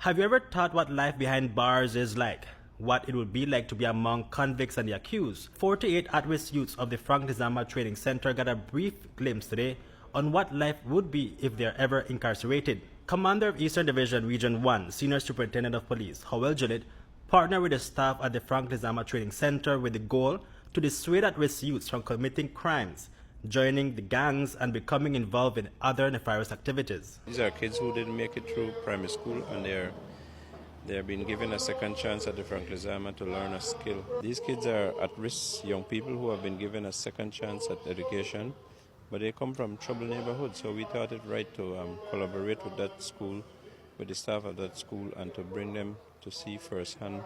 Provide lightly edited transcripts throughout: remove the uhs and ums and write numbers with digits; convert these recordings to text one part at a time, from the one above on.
Have you ever thought what life behind bars is like? What it would be like to be among convicts and the accused? 48 at-risk youths of the Frank Nizama Training Center got a brief glimpse today on what life would be if they're ever incarcerated. Commander of Eastern Division Region 1, Senior Superintendent of Police, Howell Gillett, partnered with the staff at the Frank Nizama Training Center with the goal to dissuade at-risk youths from committing crimes, joining the gangs and becoming involved in other nefarious activities. These are kids who didn't make it through primary school, and they're being given a second chance at the Frank Nizama to learn a skill. These kids are at-risk young people who have been given a second chance at education, but they come from troubled neighborhoods, so we thought it right to collaborate with that school, with the staff of that school, and to bring them to see firsthand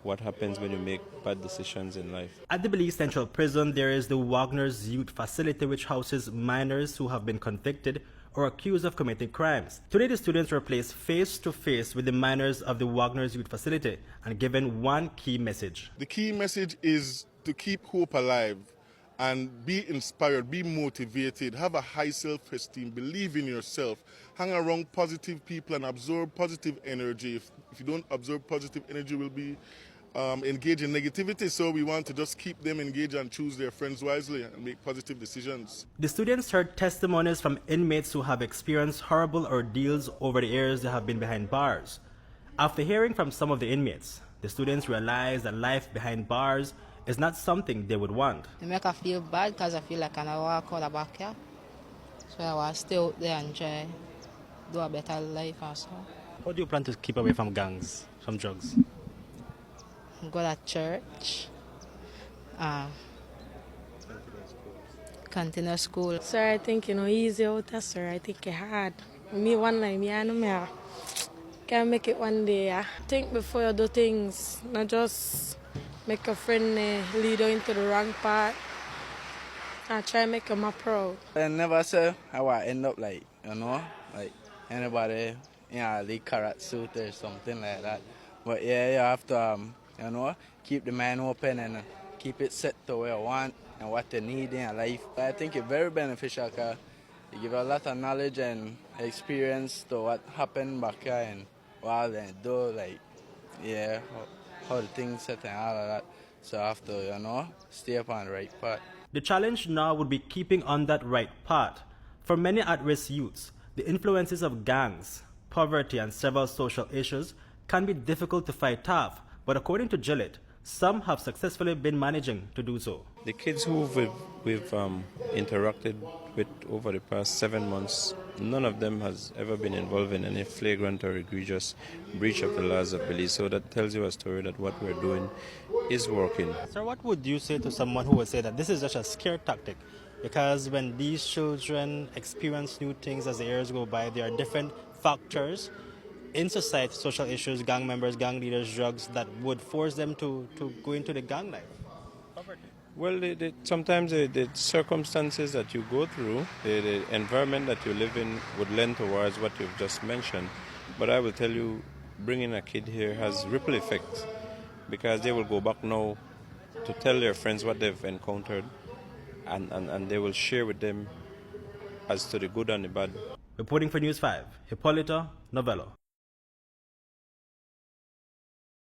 what happens when you make bad decisions in life. At the Belize Central Prison, there is the Wagner's Youth Facility, which houses minors who have been convicted or accused of committing crimes. Today, the students were placed face to face with the minors of the Wagner's Youth Facility and given one key message. The key message is to keep hope alive and be inspired, be motivated, have a high self-esteem, believe in yourself, hang around positive people and absorb positive energy. If you don't absorb positive energy, will be engage in negativity, so we want to just keep them engaged and choose their friends wisely and make positive decisions. The students heard testimonies from inmates who have experienced horrible ordeals over the years they have been behind bars. After hearing from some of the inmates, the students realized that life behind bars is not something they would want. It make I feel bad because I feel like I can walk out the backyard. So I want to stay out there and try do a better life and so. How do you plan to keep away from gangs, from drugs? Go to church, continue school. Sir, I think easy out there, sir. I think it's hard. Me one time, I know can make it one day. Think before you do things, not just make a friend lead you into the wrong path. I try to make them proud. I never say I want to end up like anybody, the carrot suit or something like that. But yeah, you have to, keep the mind open and keep it set to where you want and what you need in your life. I think it's very beneficial because it gives a lot of knowledge and experience to what happened back here and what they do, how the things set and all of that. So I have to, stay up on the right path. The challenge now would be keeping on that right path. For many at-risk youths, the influences of gangs, poverty, and several social issues can be difficult to fight off, but according to Gillett, some have successfully been managing to do so. The kids who we've interacted with over the past 7 months, none of them has ever been involved in any flagrant or egregious breach of the laws of Belize. So that tells you a story that what we're doing is working. Sir, what would you say to someone who would say that this is just a scare tactic? Because when these children experience new things as the years go by, there are different factors in society, social issues, gang members, gang leaders, drugs, that would force them to go into the gang life. Poverty. Well, sometimes the circumstances that you go through, the environment that you live in would lend towards what you've just mentioned. But I will tell you, bringing a kid here has ripple effects because they will go back now to tell their friends what they've encountered and they will share with them as to the good and the bad. Reporting for News 5, Hipólito Novello.